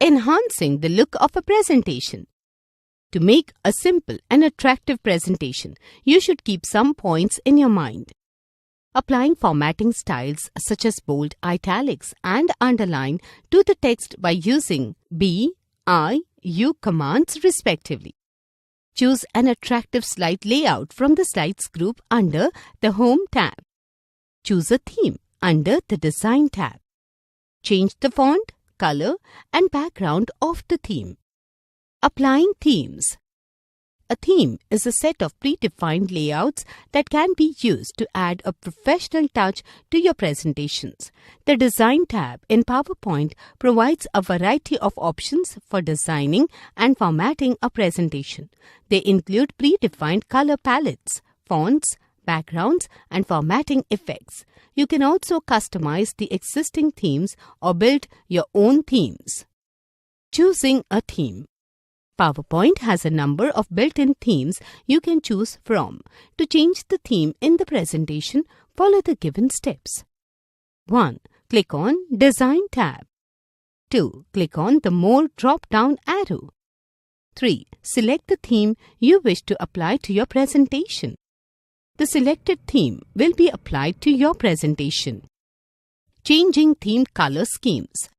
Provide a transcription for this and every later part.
Enhancing the look of a presentation. To make a simple and attractive presentation, you should keep some points in your mind. Applying formatting styles such as bold, italics, and underline to the text by using B, I, U commands respectively. Choose an attractive slide layout from the Slides group under the Home tab. Choose a theme under the Design tab. Change the font, color, and background of the theme. Applying themes. A theme is a set of predefined layouts that can be used to add a professional touch to your presentations. The Design tab in PowerPoint provides a variety of options for designing and formatting a presentation. They include predefined color palettes, fonts, backgrounds, and formatting effects. You can also customize the existing themes or build your own themes. Choosing a theme. PowerPoint has a number of built-in themes you can choose from. To change the theme in the presentation, follow the given steps. 1. Click on Design tab. 2. Click on the More drop-down arrow. 3. Select the theme you wish to apply to your presentation. The selected theme will be applied to your presentation. Changing theme color schemes.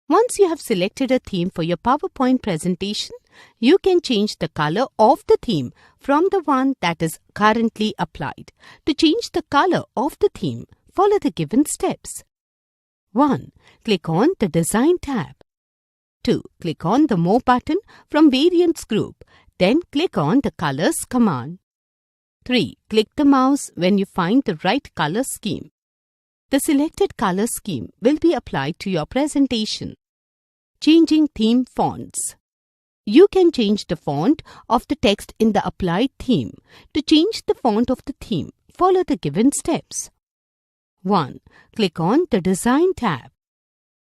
Once you have selected a theme for your PowerPoint presentation, you can change the color of the theme from the one that is currently applied. To change the color of the theme, follow the given steps. 1. Click on the Design tab. 2. Click on the More button from Variants group. Then click on the Colors command. 3. Click the mouse when you find the right color scheme. The selected color scheme will be applied to your presentation. Changing theme fonts. You can change the font of the text in the applied theme. To change the font of the theme, follow the given steps. 1. Click on the Design tab.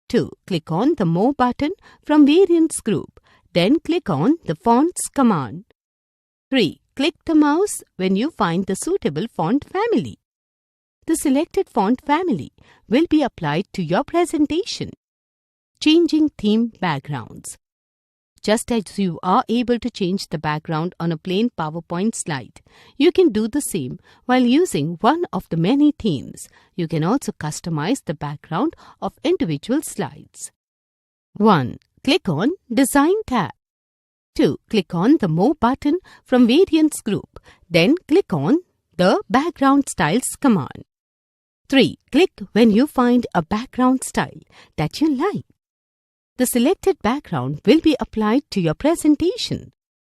2. Click on the More button from Variants group. Then click on the Fonts command. 3. Click the mouse when you find the suitable font family. The selected font family will be applied to your presentation. Changing theme backgrounds. Just as you are able to change the background on a plain PowerPoint slide, you can do the same while using one of the many themes. You can also customize the background of individual slides. 1. Click on Design tab. 2. Click on the More button from Variants group. Then click on the Background Styles command. 3. Click when you find a background style that you like. The selected background will be applied to your presentation.